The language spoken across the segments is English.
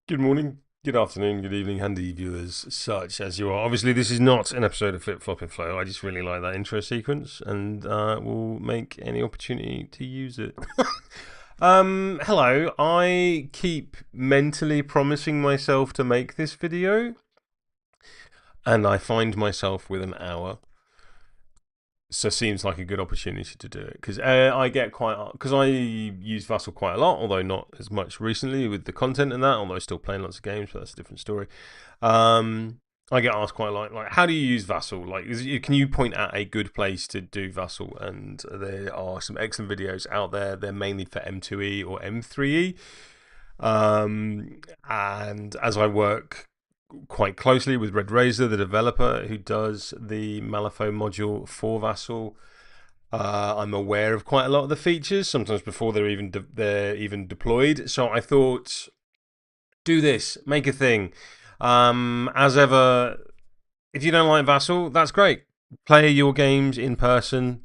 Good morning, good afternoon, good evening, handy viewers, such as you are. Obviously, this is not an episode of Flip Flop and Flow. I just really like that intro sequence and will make any opportunity to use it. Hello. I keep mentally promising myself to make this video, and I find myself with an hour. So seems like a good opportunity to do it because I get quite because I use Vassal quite a lot, although not as much recently with the content and that. Although still playing lots of games, but that's a different story. I get asked quite a lot, like, how do you use Vassal? Like, can you point out a good place to do Vassal? And there are some excellent videos out there. They're mainly for M2E or M3E. And as I work quite closely with Red Razor, the developer who does the Malifaux module for Vassal, I'm aware of quite a lot of the features, sometimes before they're even deployed. So I thought, do this, make a thing. As ever, if you don't like Vassal, that's great. Play your games in person,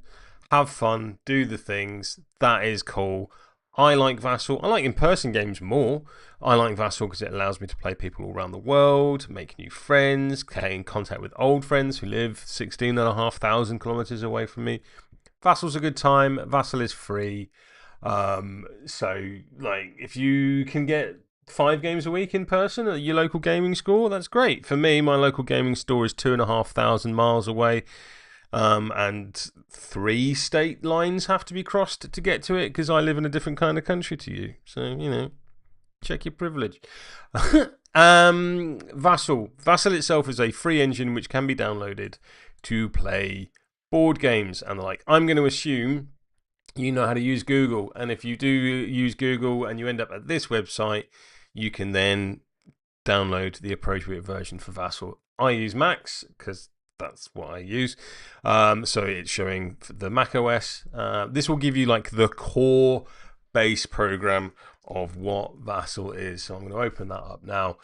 have fun, do the things. That is cool. I like Vassal. I like in-person games more. I like Vassal because it allows me to play people all around the world, make new friends, get in contact with old friends who live 16,500 kilometers away from me. Vassal's a good time. Vassal is free. So, like, if you can get 5 games a week in person at your local gaming store, that's great. For me, my local gaming store is 2,500 miles away. And 3 state lines have to be crossed to get to it because I live in a different kind of country to you. So, check your privilege. Vassal itself is a free engine which can be downloaded to play board games and the like. I'm going to assume you know how to use Google. And if you do use Google and you end up at this website, you can then download the appropriate version for Vassal. I use Macs because that's what I use. So it's showing the Mac OS. This will give you like the core base program of what Vassal is. So I'm going to open that up now.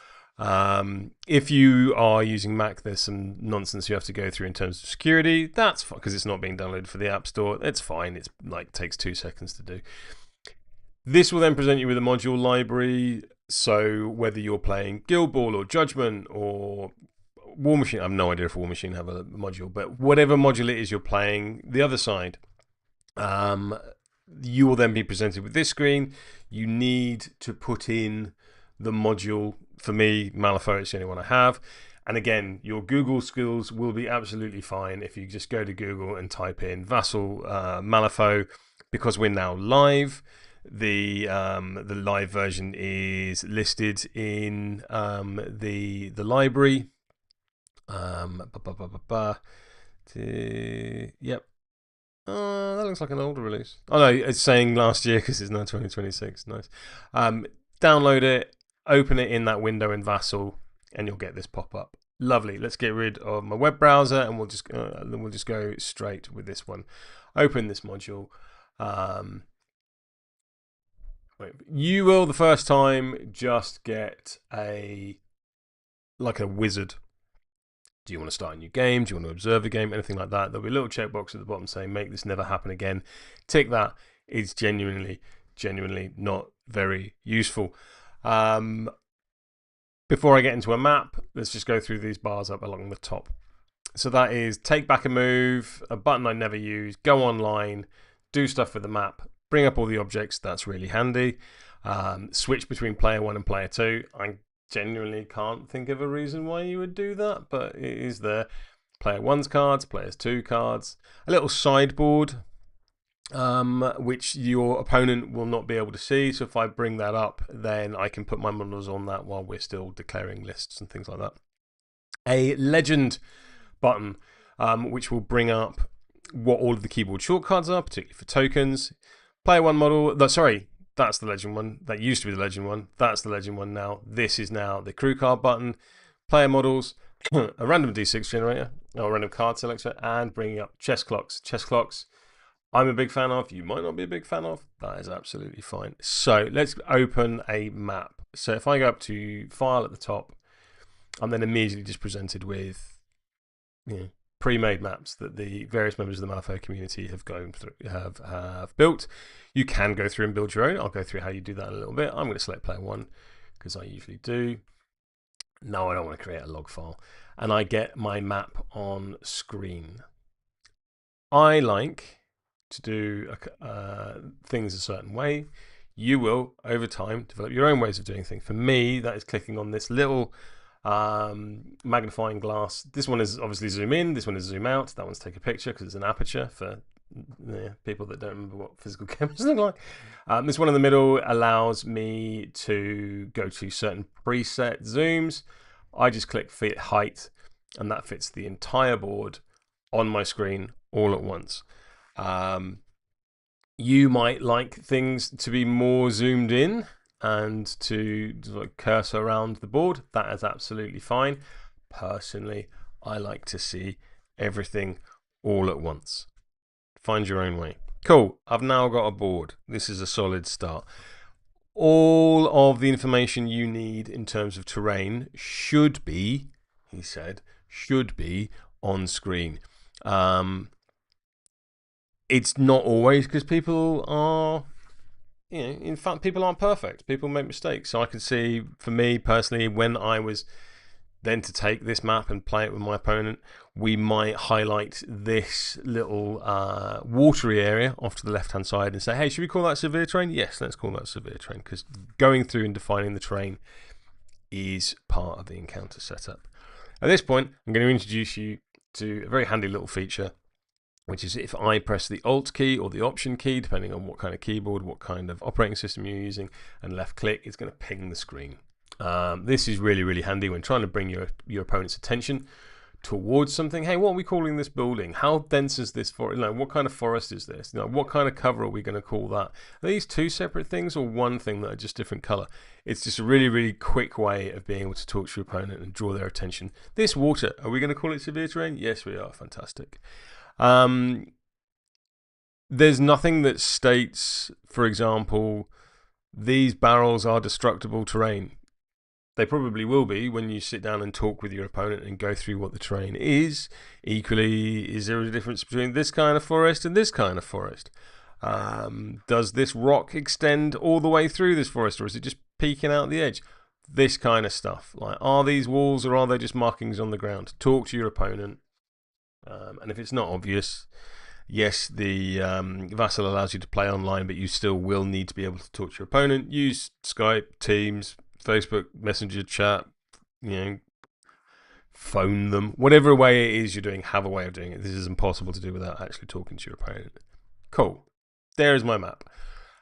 If you are using Mac, there's some nonsense you have to go through in terms of security. That's fine because it's not being downloaded for the App Store. It's fine. It's like takes 2 seconds to do. This will then present you with a module library. So whether you're playing Guild Ball or Judgment or War Machine, I have no idea if War Machine have a module, but whatever module it is you're playing, the other side, you will then be presented with this screen. You need to put in the module. For me, Malifaux is the only one I have. And again, your Google skills will be absolutely fine if you just go to Google and type in Vassal Malifaux, because we're now live. The live version is listed in the library. Yep. That looks like an older release. Oh no, it's saying last year because it's now 2026. Nice. Download it, open it in that window in Vassal, and you'll get this pop up. Lovely. Let's get rid of my web browser, and we'll just go straight with this one. Open this module. You will the first time just get a wizard. Do you want to start a new game? Do you want to observe a game? Anything like that. There'll be a little checkbox at the bottom saying make this never happen again. Tick that. It's genuinely not very useful. Before I get into a map, let's just go through these bars up along the top. So that is take back a move, a button I never use, go online, do stuff with the map, bring up all the objects. That's really handy. Switch between player 1 and player 2. I genuinely can't think of a reason why you would do that, but it is there. Player 1's cards, players 2 cards, a little sideboard, which your opponent will not be able to see. So if I bring that up, then I can put my models on that while we're still declaring lists and things like that. A legend button, which will bring up what all of the keyboard shortcuts are, particularly for tokens. Player 1 model, sorry, that's the legend one. That used to be the legend one. That's the legend one now. This is now the crew card button. Player models, a random D6 generator, or a random card selector, and bringing up chess clocks. Chess clocks, I'm a big fan of. You might not be a big fan of. That is absolutely fine. So let's open a map. So if I go up to File at the top, I'm then immediately just presented with pre-made maps that the various members of the Malifaux community have built. You can go through and build your own. I'll go through how you do that in a little bit. I'm going to select player 1, because I usually do. No, I don't want to create a log file. And I get my map on screen. I like to do things a certain way. You will, over time, develop your own ways of doing things. For me, that is clicking on this little magnifying glass. This one is obviously zoom in, this one is zoom out. That one's take a picture because it's an aperture for people that don't remember what physical cameras look like. This one in the middle allows me to go to certain preset zooms. I just click fit height, and that fits the entire board on my screen all at once. You might like things to be more zoomed in and to cursor around the board. That is absolutely fine. Personally, I like to see everything all at once. Find your own way. Cool, I've now got a board. This is a solid start. All of the information you need in terms of terrain should be, he said, should be on screen. It's not always, because people are, in fact, people aren't perfect. People make mistakes. So I can see, for me personally, when I was then to take this map and play it with my opponent, we might highlight this little watery area off to the left-hand side and say, hey, should we call that severe terrain? Yes, let's call that severe terrain, because going through and defining the terrain is part of the encounter setup. At this point, I'm going to introduce you to a very handy little feature, which is if I press the Alt key or the Option key, depending on what kind of keyboard, what kind of operating system you're using, and left click, it's going to ping the screen. This is really, really handy when trying to bring your opponent's attention towards something. Hey, what are we calling this building? How dense is this forest? What kind of forest is this? What kind of cover are we going to call that? Are these two separate things or one thing that are just different color? It's just a really, really quick way of being able to talk to your opponent and draw their attention. This water, are we going to call it severe terrain? Yes, we are. Fantastic. There's nothing that states, for example, these barrels are destructible terrain. They probably will be when you sit down and talk with your opponent and go through what the terrain is. Equally, is there a difference between this kind of forest and this kind of forest? Does this rock extend all the way through this forest, or is it just peeking out the edge? This kind of stuff. Like, are these walls or are they just markings on the ground? Talk to your opponent. And if it's not obvious, yes, the Vassal allows you to play online, but you still will need to be able to talk to your opponent. Use Skype, Teams, Facebook, Messenger, chat, phone them. Whatever way it is you're doing, have a way of doing it. This is impossible to do without actually talking to your opponent. Cool. There's my map.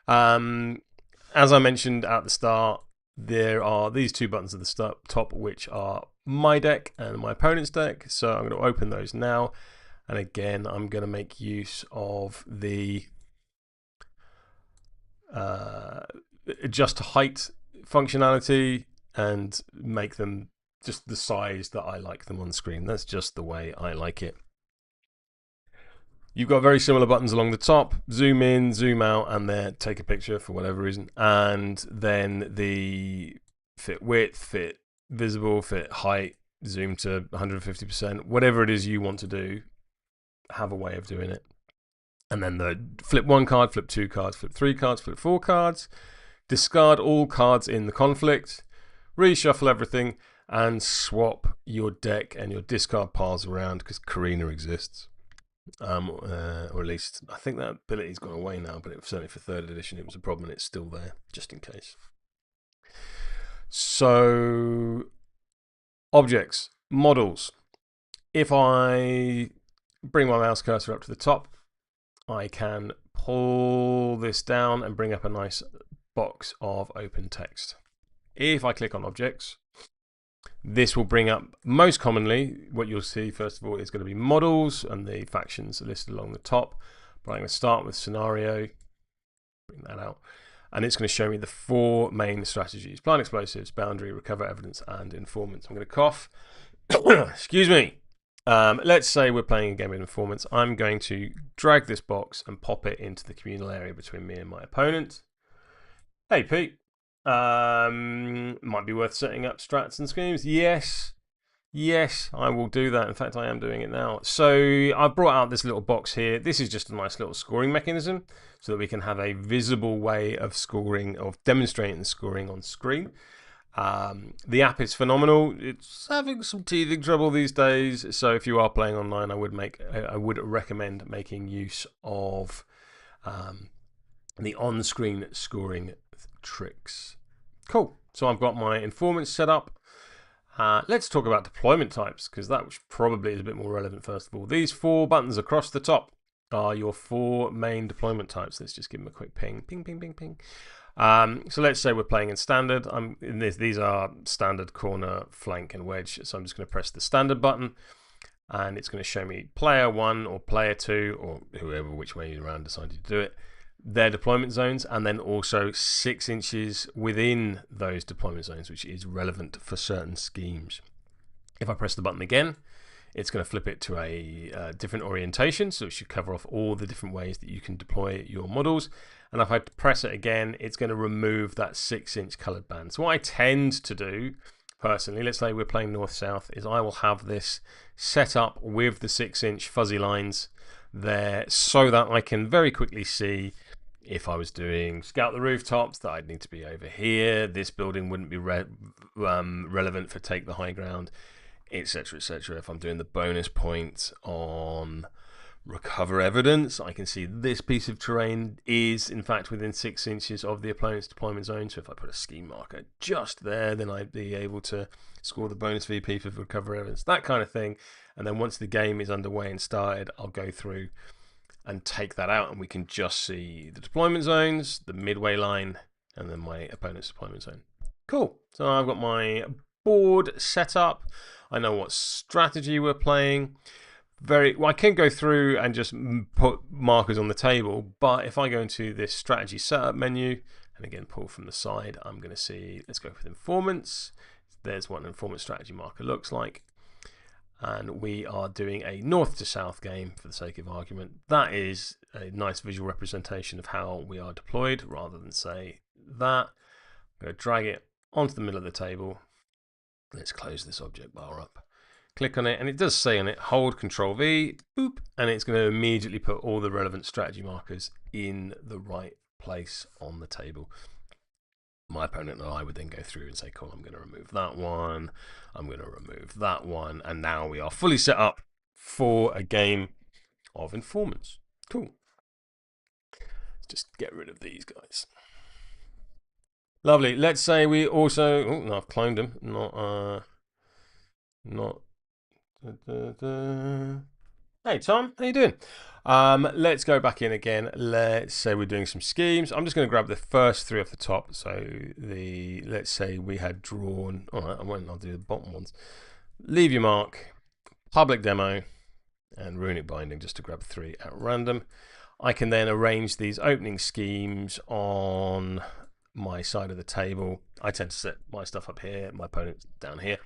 As I mentioned at the start, there are these two buttons at the top, which are my deck and my opponent's deck. So I'm going to open those now. And again, I'm going to make use of the adjust to height functionality and make them just the size that I like them on screen. That's just the way I like it. You've got very similar buttons along the top, zoom in, zoom out, and then take a picture for whatever reason. And then the fit width, fit visible, fit height, zoom to 150%, whatever it is you want to do, have a way of doing it. And then the flip 1 card, flip 2 cards, flip 3 cards, flip 4 cards, discard all cards in the conflict, reshuffle everything, and swap your deck and your discard piles around, because Karina exists. Or at least I think that ability's gone away now, but certainly for 3rd edition it was a problem, and it's still there just in case. So objects, models. If I bring my mouse cursor up to the top, I can pull this down and bring up a nice box of open text. If I click on objects, this will bring up, most commonly, what you'll see first of all is going to be models, and the factions are listed along the top. But I'm going to start with scenario, bring that out, and it's going to show me the 4 main strategies: plant explosives, boundary, recover evidence, and informants. I'm going to cough. Excuse me. Let's say we're playing a game of informants. I'm going to drag this box and pop it into the communal area between me and my opponent. Hey, Pete. Might be worth setting up strats and schemes. Yes, I will do that. In fact, I am doing it now. So I've brought out this little box here. This is just a nice little scoring mechanism so that we can have a visible way of scoring, of demonstrating the scoring on screen. The app is phenomenal. It's having some teething trouble these days, so if you are playing online, I would recommend making use of the on-screen scoring tricks. Cool. So I've got my informants set up. Let's talk about deployment types, because that probably is a bit more relevant first of all. These 4 buttons across the top are your 4 main deployment types. Let's just give them a quick ping. Ping, ping, ping, ping. So let's say we're playing in standard. These are standard, corner, flank, and wedge. So I'm just going to press the standard button, and it's going to show me player 1 or player 2, or whoever, which way around decided to do it, their deployment zones, and then also 6 inches within those deployment zones, which is relevant for certain schemes. If I press the button again, it's going to flip it to a different orientation, so it should cover off all the different ways that you can deploy your models. And if I press it again, it's going to remove that 6-inch coloured band. So what I tend to do, personally, let's say we're playing north-south, is I will have this set up with the 6-inch fuzzy lines there, so that I can very quickly see if I was doing scout the rooftops, that I'd need to be over here. This building wouldn't be relevant for take the high ground, etc., etc. If I'm doing the bonus point on recover evidence, I can see this piece of terrain is in fact within 6 inches of the opponent's deployment zone. So if I put a scheme marker just there, then I'd be able to score the bonus VP for recover evidence, that kind of thing. And then once the game is underway and started, I'll go through and take that out, and we can just see the deployment zones, the midway line, and then my opponent's deployment zone. Cool. So I've got my board set up. I know what strategy we're playing. I can go through and just put markers on the table, but if I go into this strategy setup menu and again pull from the side, I'm going to see, let's go for informants. There's what an informant strategy marker looks like. And we are doing a north to south game for the sake of argument. That is a nice visual representation of how we are deployed, rather than say that. I'm going to drag it onto the middle of the table. Let's close this object bar up. Click on it, and it does say on it, hold Control V, boop, and it's going to immediately put all the relevant strategy markers in the right place on the table. My opponent and I would then go through and say, cool, I'm going to remove that one, I'm going to remove that one, and now we are fully set up for a game of informants. Cool. Let's just get rid of these guys. Lovely. Let's say we also, oh no, I've cloned them, Hey Tom, how you doing? Let's go back in again. Let's say we're doing some schemes. I'm just going to grab the first 3 off the top. So let's say we had drawn. All right, I'll do the bottom ones. Leave your mark, public demo, and runic binding, just to grab 3 at random. I can then arrange these opening schemes on my side of the table. I tend to set my stuff up here, my opponent's down here.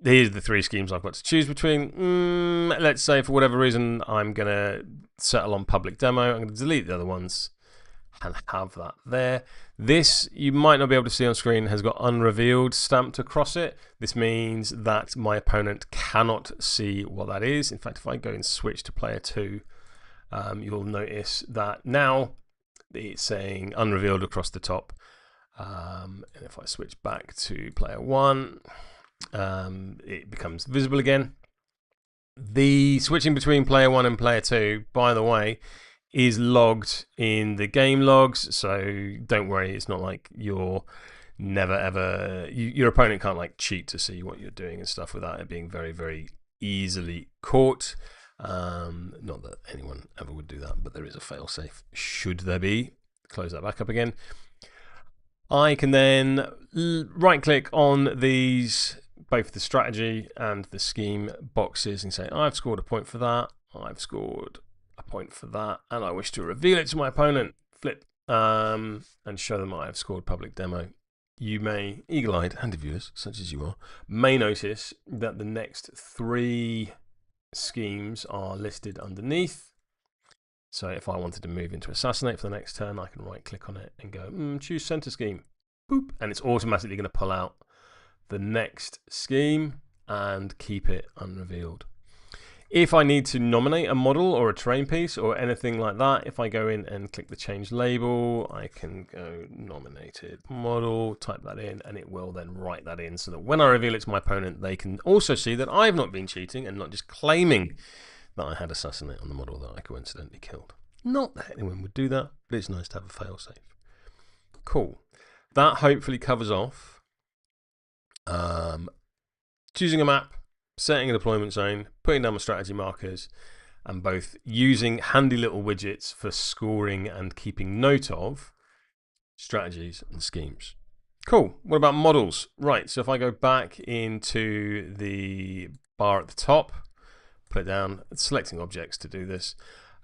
Here's the 3 schemes I've got to choose between. Let's say for whatever reason I'm going to settle on public demo. I'm going to delete the other ones and have that there. This, you might not be able to see on screen, has got unrevealed stamped across it. This means that my opponent cannot see what that is. In fact, if I go and switch to player 2, you'll notice that now it's saying unrevealed across the top. And if I switch back to player 1, it becomes visible again. The switching between player 1 and player 2, by the way, is logged in the game logs, so don't worry, it's not like you're never ever, your opponent can't like cheat to see what you're doing and stuff without it being very, very easily caught. Not that anyone ever would do that, but there is a failsafe should there be. Close that back up again. I can then right click on these, both the strategy and the scheme boxes, and say I've scored a point for that, I've scored a point for that, and I wish to reveal it to my opponent. Flip and show them I have scored public demo. You may, eagle-eyed and viewers such as you are, may notice that the next 3 schemes are listed underneath. So if I wanted to move into assassinate for the next turn, I can right click on it and go choose center scheme, boop, and it's automatically going to pull out the next scheme and keep it unrevealed. If I need to nominate a model or a terrain piece or anything like that, if I go in and click the change label, I can go nominated model, type that in, and it will then write that in so that when I reveal it to my opponent, they can also see that I've not been cheating and not just claiming that I had assassinate on the model that I coincidentally killed. Not that anyone would do that, but it's nice to have a failsafe. Cool. That hopefully covers off choosing a map, setting a deployment zone, putting down my strategy markers, and both using handy little widgets for scoring and keeping note of strategies and schemes. Cool. What about models? Right, so if I go back into the bar at the top, put it down, selecting objects to do this,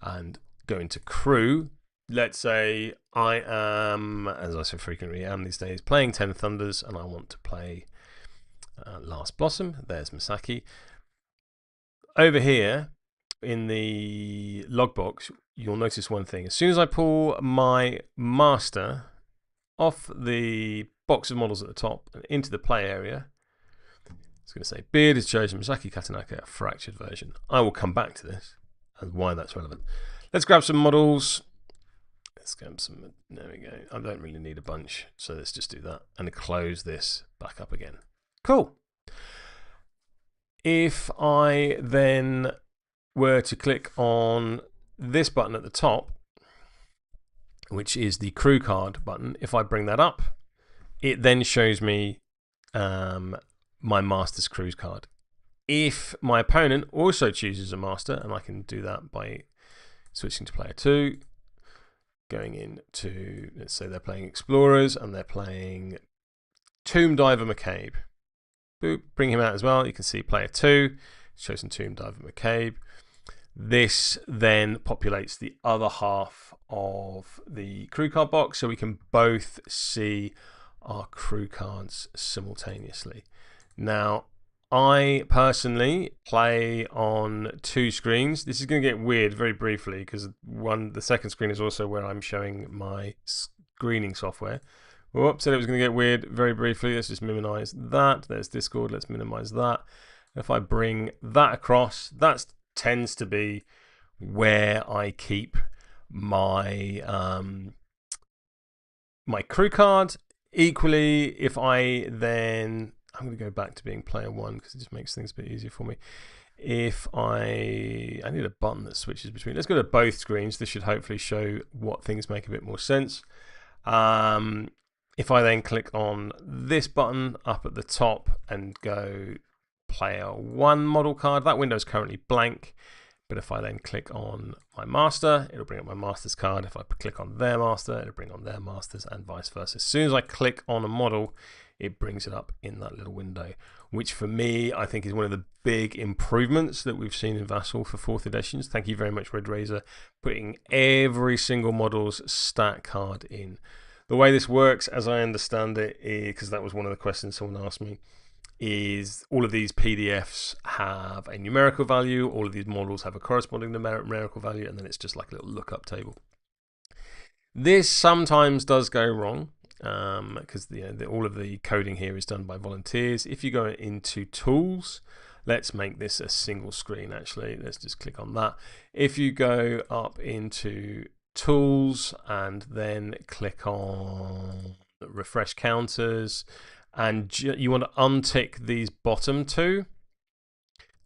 and go into crew. Let's say I am, as I so frequently am these days, playing 10 Thunders, and I want to play Last Blossom. There's Misaki. Over here in the logbox, you'll notice one thing. As soon as I pull my master off the box of models at the top and into the play area, it's going to say Beard is chosen, Misaki Katanaka, a fractured version. I will come back to this and why that's relevant. Let's grab some models. Let's grab some. There we go. I don't really need a bunch, so let's just do that and close this back up again. Cool. If I then were to click on this button at the top, which is the crew card button, if I bring that up, it then shows me my master's crews card. If my opponent also chooses a master, and I can do that by switching to player 2, going into, let's say they're playing Explorers and they're playing Tomb Diver McCabe. Boop, bring him out as well. You can see player 2, chosen Tomb Diver McCabe. This then populates the other half of the crew card box so we can both see our crew cards simultaneously. Now, I personally play on 2 screens. This is going to get weird very briefly because the second screen is also where I'm showing my screening software. Whoops, said it was going to get weird very briefly. Let's just minimize that. There's Discord. Let's minimize that. If I bring that across, that tends to be where I keep my my crew card. Equally, if I then, I'm going to go back to being player 1 because it just makes things a bit easier for me. If I need a button that switches between. Let's go to both screens. This should hopefully show what things make a bit more sense. If I then click on this button up at the top and go player 1 model card, that window is currently blank. But if I then click on my master, it'll bring up my master's card. If I click on their master, it'll bring on their masters and vice versa. As soon as I click on a model, it brings it up in that little window, which for me, I think is one of the big improvements that we've seen in Vassal for 4th editions. Thank you very much, Red Razor, putting every single model's stat card in. The way this works, as I understand it, because that was one of the questions someone asked me, is all of these PDFs have a numerical value, all of these models have a corresponding numerical value, and then it's just like a little lookup table. This sometimes does go wrong because all of the coding here is done by volunteers. If you go into Tools, let's make this a single screen actually. Let's just click on that. If you go up into Tools and then click on Refresh Counters, and you want to untick these bottom 2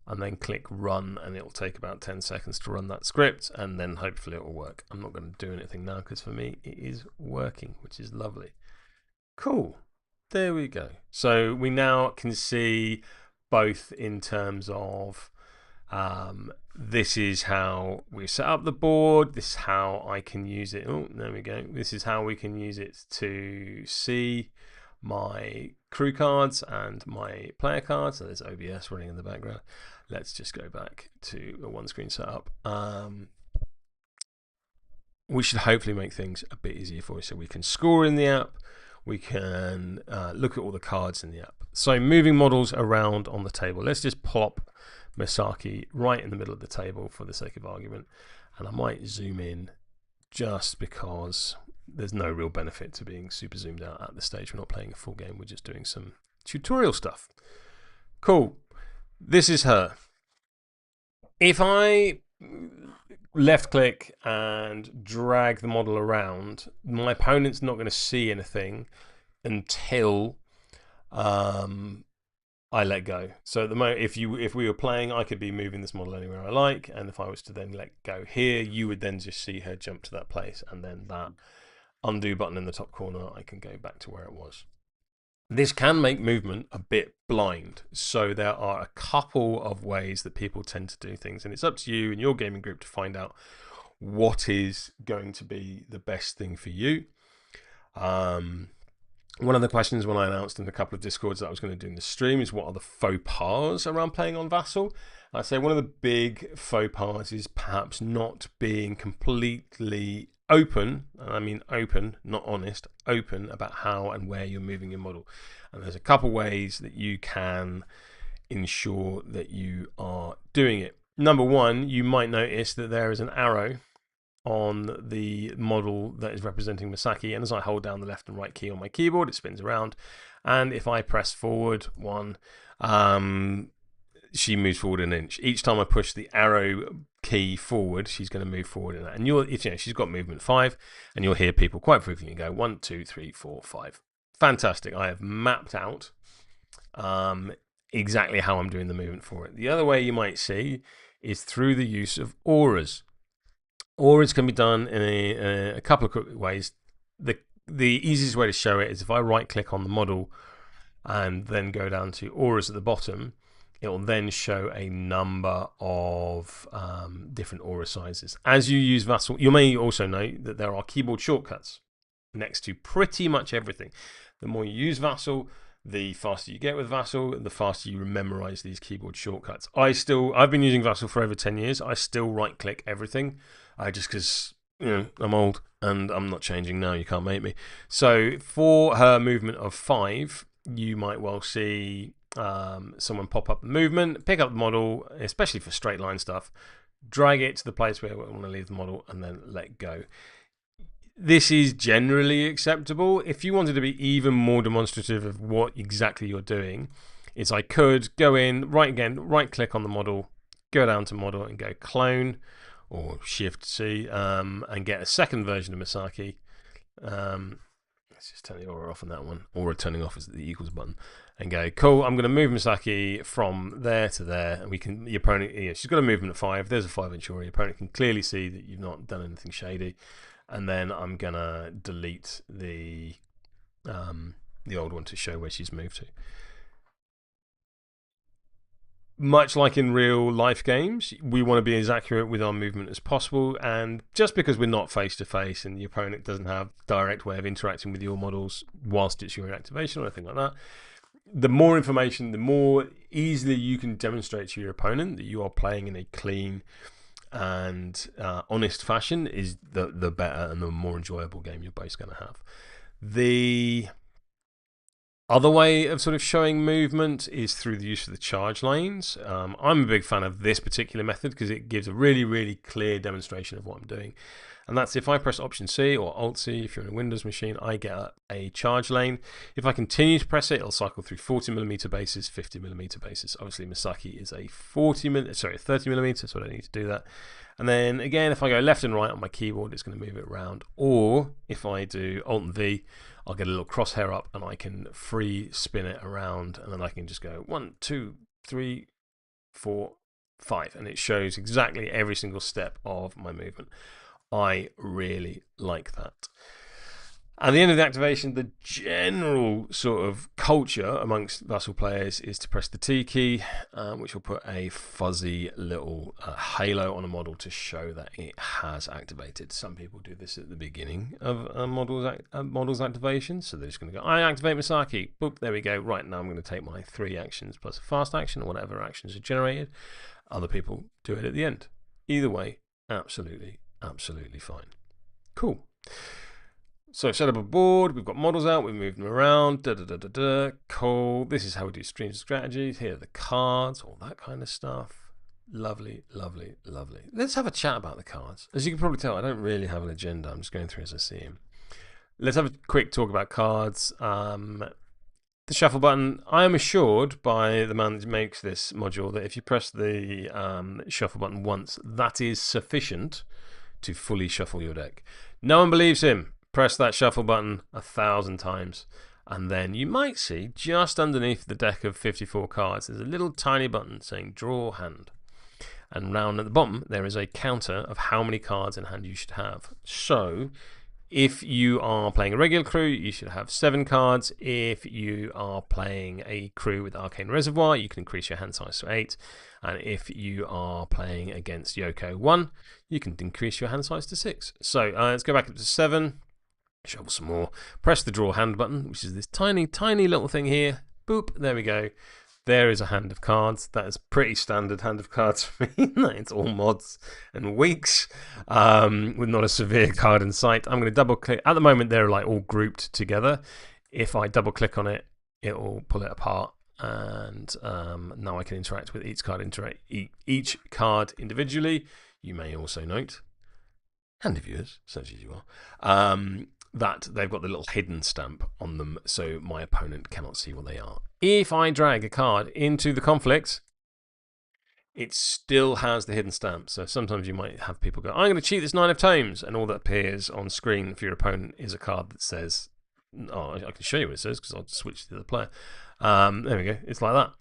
and then click Run, and it'll take about 10 seconds to run that script, and then hopefully it will work. I'm not going to do anything now because for me it is working, which is lovely. Cool. There we go. So we now can see both in terms of this is how we set up the board, this is how I can use it. Oh, there we go. This is how we can use it to see my crew cards and my player cards. So there's OBS running in the background. Let's just go back to a 1-screen setup. We should hopefully make things a bit easier for you so we can score in the app. We can look at all the cards in the app. So moving models around on the table. Let's just plop Misaki right in the middle of the table for the sake of argument. And I might zoom in just because there's no real benefit to being super zoomed out at this stage. We're not playing a full game. We're just doing some tutorial stuff. Cool. This is her. If I left click and drag the model around, my opponent's not going to see anything until I let go. So at the moment, if we were playing, I could be moving this model anywhere I like, and if I was to then let go here, you would then just see her jump to that place, and then that undo button in the top corner, I can go back to where it was. This can make movement a bit blind, so there are a couple of ways that people tend to do things, and it's up to you and your gaming group to find out what is going to be the best thing for you. One of the questions when I announced in a couple of Discords that I was going to do in the stream is what are the faux pas around playing on Vassal? I'd say one of the big faux pas is perhaps not being completely open, and I mean open, not honest, open about how and where you're moving your model. And there's a couple ways that you can ensure that you are doing it. Number one, you might notice that there is an arrow on the model that is representing Misaki, and as I hold down the left and right key on my keyboard, it spins around, and if I press forward one, she moves forward an inch. Each time I push the arrow key forward, she's going to move forward in that. And she's got movement 5, and you'll hear people quite frequently go 1, 2, 3, 4, 5. Fantastic. I have mapped out exactly how I'm doing the movement for it. The other way you might see is through the use of auras. Auras can be done in a couple of ways. The easiest way to show it is if I right click on the model and then go down to auras at the bottom, it will then show a number of different aura sizes. As you use Vassal, you may also know that there are keyboard shortcuts next to pretty much everything. The more you use Vassal, the faster you get with Vassal, the faster you memorize these keyboard shortcuts. I've been using Vassal for over 10 years. I still right click everything. Just because I'm old and I'm not changing now. You can't make me. So for her movement of 5, you might well see someone pop up the movement, pick up the model, especially for straight line stuff, drag it to the place where we want to leave the model, and then let go. This is generally acceptable. If you wanted to be even more demonstrative of what exactly you're doing, is I could go in, right click on the model, go down to model and go clone, or Shift C, and get a second version of Misaki. Let's just turn the aura off on that one. Aura turning off is the equals button. And go, cool, I'm going to move Misaki from there to there. And the opponent, she's got a movement of 5. There's a 5-inch aura. Your opponent can clearly see that you've not done anything shady. And then I'm going to delete the old one to show where she's moved to. Much like in real life games, we want to be as accurate with our movement as possible, and just because we're not face to face and the opponent doesn't have a direct way of interacting with your models whilst it's your activation or anything like that, the more information, the more easily you can demonstrate to your opponent that you are playing in a clean and honest fashion, is the better and the more enjoyable game you're both going to have. The other way of sort of showing movement is through the use of the charge lanes. I'm a big fan of this particular method because it gives a really, really clear demonstration of what I'm doing. And that's if I press Option C or Alt C, if you're in a Windows machine, I get a charge lane. If I continue to press it, it'll cycle through 40mm bases, 50mm bases. Obviously, Misaki is a 30mm, so I don't need to do that. And then again, if I go left and right on my keyboard, it's going to move it around. Or if I do Alt and V, I'll get a little crosshair up and I can free spin it around, and then I can just go 1, 2, 3, 4, 5, and it shows exactly every single step of my movement. I really like that. At the end of the activation, the general sort of culture amongst Vassal players is to press the T key, which will put a fuzzy little halo on a model to show that it has activated. Some people do this at the beginning of a model's activation, so they're just going to go, I activate Misaki, boop, there we go, right, now I'm going to take my 3 actions plus a fast action, or whatever actions are generated. Other people do it at the end. Either way, absolutely fine. Cool. So set up a board, we've got models out, we move them around, cool. This is how we do streams and strategies. Here are the cards, all that kind of stuff. Lovely. Let's have a chat about the cards. As you can probably tell, I don't really have an agenda. I'm just going through as I see them. Let's have a quick talk about cards. the shuffle button, I am assured by the man that makes this module that if you press the shuffle button once, that is sufficient to fully shuffle your deck. No one believes him. Press that shuffle button 1,000 times, and then you might see just underneath the deck of 54 cards, there's a little tiny button saying draw hand. And round at the bottom, there is a counter of how many cards in hand you should have. So, if you are playing a regular crew, you should have 7 cards. If you are playing a crew with Arcane Reservoir, you can increase your hand size to 8. And if you are playing against Yoko 1, you can increase your hand size to 6. So, let's go back up to 7. Shuffle some more. Press the draw hand button, which is this tiny, tiny little thing here. Boop, there we go. There is a hand of cards. That is pretty standard hand of cards for me. It's all mods and weeks with not a severe card in sight. I'm going to double click. At the moment, they're like all grouped together. If I double click on it, it will pull it apart. And now I can interact with each card individually. You may also note, handy viewers, such as you are, that they've got the little hidden stamp on them, so my opponent cannot see what they are. If I drag a card into the conflict, it still has the hidden stamp. So sometimes you might have people go, I'm going to cheat this 9 of Tomes, and all that appears on screen for your opponent is a card that says, oh, I can show you what it says because I'll switch to the other player. There we go. It's like that.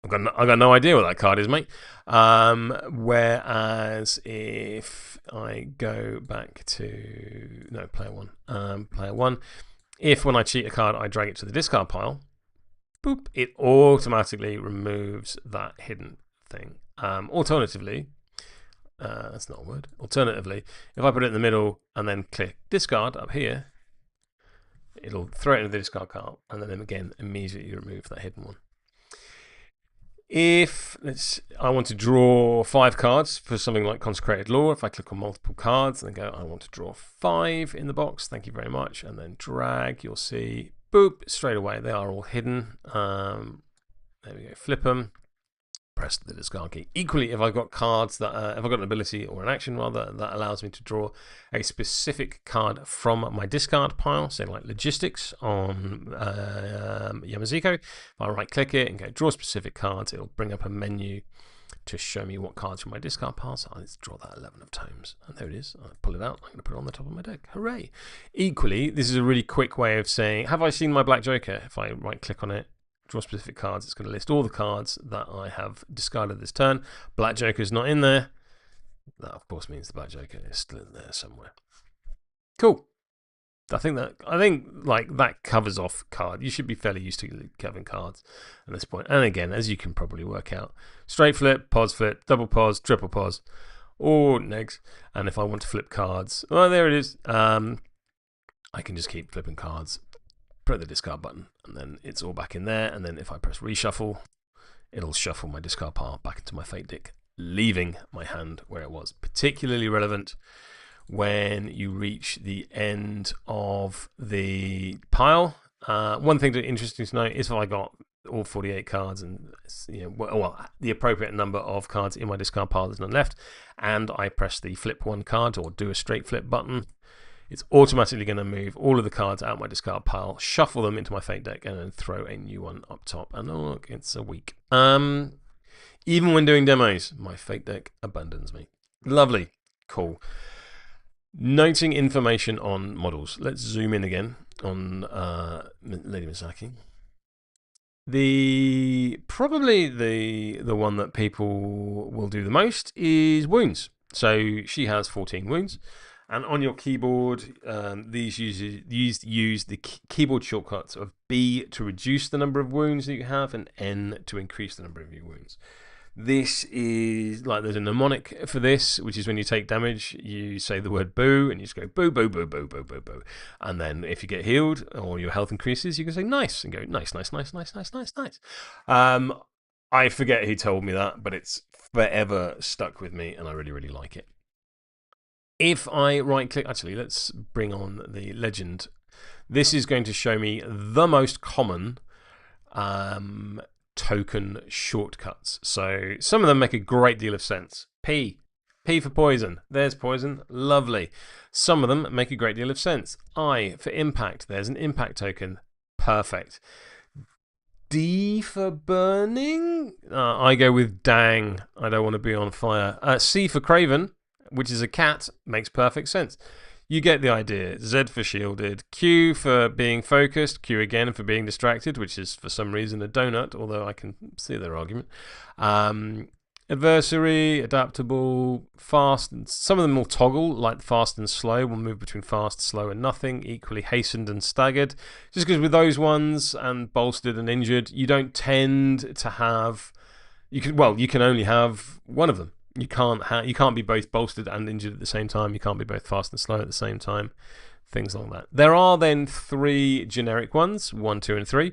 I've got no idea what that card is, mate. Whereas if I go back to player one, if when I cheat a card I drag it to the discard pile, boop, it automatically removes that hidden thing. Alternatively, that's not a word. Alternatively, if I put it in the middle and then click discard up here, it'll throw it into the discard pile and then again immediately remove that hidden one. If I want to draw 5 cards for something like Consecrated Law, if I click on multiple cards and then go, I want to draw 5 in the box, thank you very much, and then drag, you'll see, boop, straight away, they are all hidden. There we go, flip them, press the discard key. Equally, if I've got cards that, if I've got an ability or an action rather, that allows me to draw a specific card from my discard pile, say like Logistics on Yamazico, if I right click it and go draw specific cards, it'll bring up a menu to show me what cards from my discard pile. So let's draw that 11 of Tomes. And there it is. I'll pull it out. I'm going to put it on the top of my deck. Hooray. Equally, this is a really quick way of saying, have I seen my Black Joker? If I right click on it, draw specific cards, it's going to list all the cards that I have discarded this turn. Black Joker is not in there. That of course means the Black Joker is still in there somewhere. Cool. I think like that covers off card. You should be fairly used to covering cards at this point. And again, as you can probably work out, straight flip, pause flip, double pause, triple pause, or negs. And if I want to flip cards, well, there it is. I can just keep flipping cards. Press the discard button and then it's all back in there, and then if I press reshuffle, it'll shuffle my discard pile back into my fate deck, leaving my hand where it was. Particularly relevant when you reach the end of the pile. One thing interesting to note is if I got all 48 cards and the appropriate number of cards in my discard pile, there's none left, and I press the flip one card or do a straight flip button, it's automatically going to move all of the cards out of my discard pile, shuffle them into my fate deck, and then throw a new one up top. And oh, look, it's a week. Even when doing demos, my fate deck abandons me. Lovely. Cool. Noting information on models. Let's zoom in again on Lady Misaki. Probably the one that people will do the most is wounds. So she has 14 wounds. And on your keyboard, these use the keyboard shortcuts of B to reduce the number of wounds that you have and N to increase the number of your wounds. This is like there's a mnemonic for this, which is when you take damage, you say the word boo and you just go boo, boo, boo, boo, boo, boo, boo. And then if you get healed or your health increases, you can say nice and go nice, nice, nice, nice, nice, nice, nice. I forget who told me that, but it's forever stuck with me and I really, really like it. If I right click, actually, let's bring on the legend. This is going to show me the most common token shortcuts. So some of them make a great deal of sense. P for poison. There's poison. Lovely. Some of them make a great deal of sense. I for impact. There's an impact token. Perfect. D for burning. I go with dang. I don't want to be on fire. C for craven, which is a cat, makes perfect sense. You get the idea. Z for shielded. Q for being focused. Q again for being distracted, which is for some reason a donut, although I can see their argument. Adversary, adaptable, fast. Some of them will toggle, like fast and slow. Will move between fast, slow, and nothing. Equally hastened and staggered. Just because with those ones and bolstered and injured, you don't tend to have. You can only have one of them. You can't be both bolstered and injured at the same time. You can't be both fast and slow at the same time. Things like that. There are then 3 generic ones, 1, 2, and 3.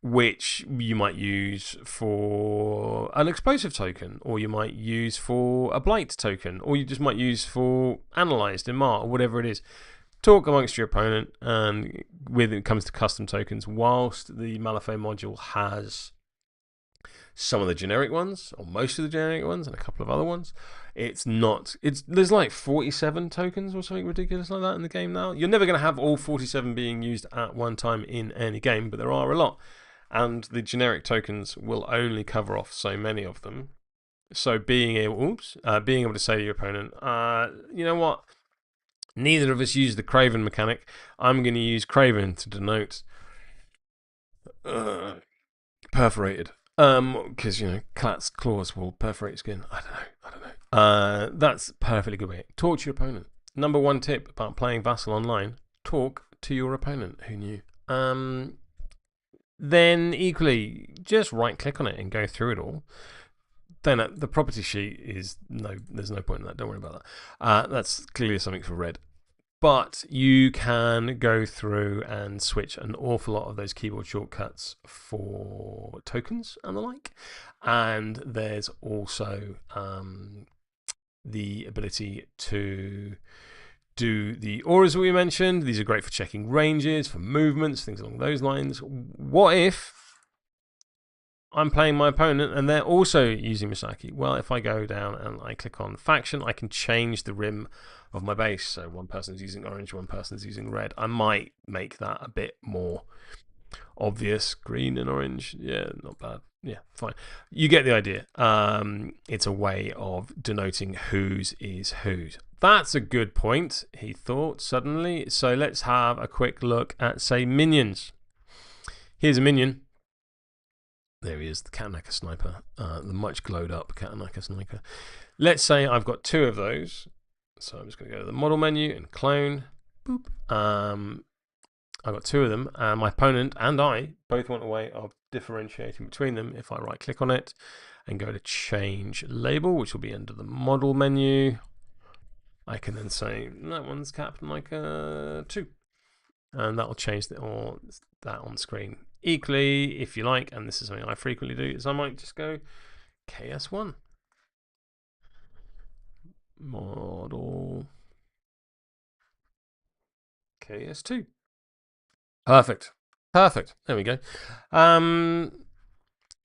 Which you might use for an explosive token, or you might use for a blight token, or you just might use for analyzed in Mar, or whatever it is. Talk amongst your opponent, and when it comes to custom tokens, whilst the Malifaux module has some of the generic ones, or most of the generic ones, and a couple of other ones, there's like 47 tokens or something ridiculous like that in the game now. You're never going to have all 47 being used at one time in any game, but there are a lot. And the generic tokens will only cover off so many of them. So being able to say to your opponent, you know what? Neither of us use the Craven mechanic. I'm going to use Craven to denote perforated. Because cat's claws will perforate skin. I don't know. That's a perfectly good way. Talk to your opponent. Number 1 tip about playing Vassal online: talk to your opponent. Who knew? Then equally, just right click on it and go through it all. Then the property sheet there's no point in that. Don't worry about that. That's clearly something for red. But you can go through and switch an awful lot of those keyboard shortcuts for tokens and the like. And there's also the ability to do the auras that we mentioned. These are great for checking ranges, for movements, things along those lines. What if I'm playing my opponent and they're also using Misaki? Well, if I go down and I click on faction, I can change the rim of my base. So one person's using orange, one person's using red. I might make that a bit more obvious. Green and orange. Yeah, not bad. Yeah, fine. You get the idea. It's a way of denoting whose is whose. That's a good point, he thought suddenly. So let's have a quick look at, say, minions. Here's a minion. There he is, the Katanaka Sniper, the much glowed up Katanaka Sniper. Let's say I've got 2 of those. So I'm just going to go to the model menu and clone. Boop. I've got 2 of them, and my opponent and I both want a way of differentiating between them. If I right click on it and go to change label, which will be under the model menu, I can then say that one's Katanaka 2, and that will change that on screen. Equally, if you like, and this is something I frequently do, is I might just go KS1 model KS2. Perfect. There we go.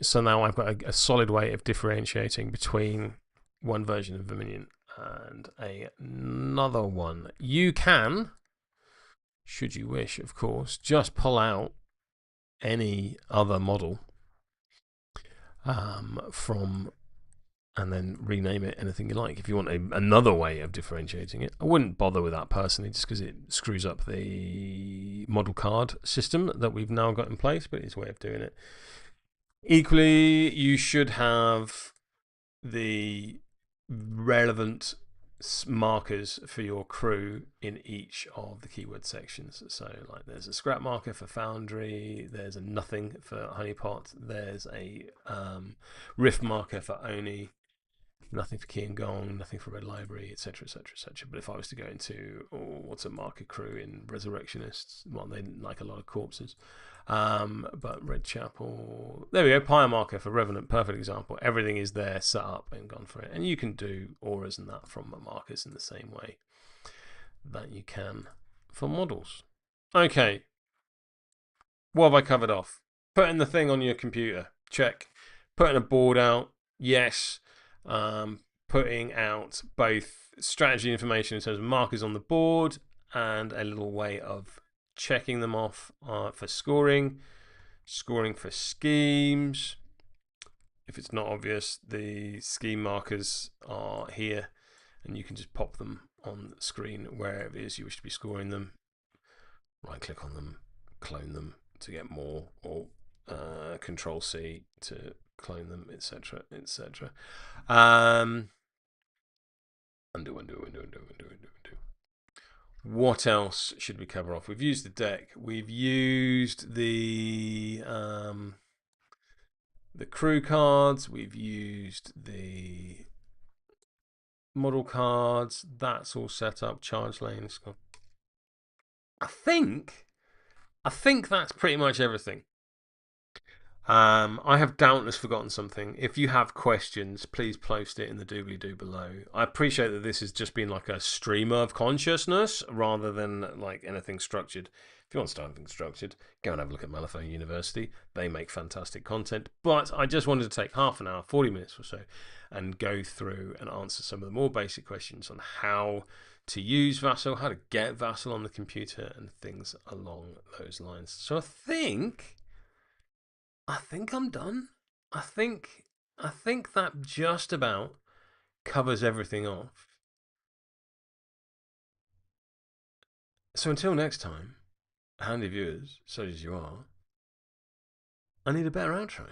So now I've got a solid way of differentiating between one version of the minion and another one. You can, should you wish, of course, just pull out any other model from, and then rename it anything you like. If you want another way of differentiating it, I wouldn't bother with that personally, just because it screws up the model card system that we've now got in place, but it's a way of doing it. Equally, you should have the relevant markers for your crew in each of the keyword sections. So like there's a scrap marker for foundry, there's a nothing for honeypot, there's a rift marker for oni, nothing for key and gong, nothing for red library, etc, etc, etc. But if I was to go into what's a marker crew in resurrectionists, well, they like a lot of corpses, but red chapel, there we go, pyre marker for revenant, perfect example. Everything is there set up and gone for it, and you can do auras and that from markers in the same way that you can for models. Okay, what have I covered off? Putting the thing on your computer, check. Putting a board out, yes. Putting out both strategy information in terms of markers on the board and a little way of checking them off for scoring. Scoring for schemes. If it's not obvious, the scheme markers are here, and you can just pop them on the screen wherever it is you wish to be scoring them. Right click on them, clone them to get more, or Control C to clone them, etc., etc. Undo. What else should we cover off? We've used the deck. We've used the crew cards. We've used the model cards. That's all set up. Charge lanes. I think that's pretty much everything. I have doubtless forgotten something. If you have questions, please post it in the doobly-doo below. I appreciate that this has just been like a stream of consciousness rather than like anything structured. If you want to start anything structured, go and have a look at Malifaux University. They make fantastic content. But I just wanted to take half an hour, 40 minutes or so, and go through and answer some of the more basic questions on how to use Vassal, how to get Vassal on the computer, and things along those lines. So I think I'm done. I think that just about covers everything off. So until next time, handy viewers, such as you are, I need a better outro.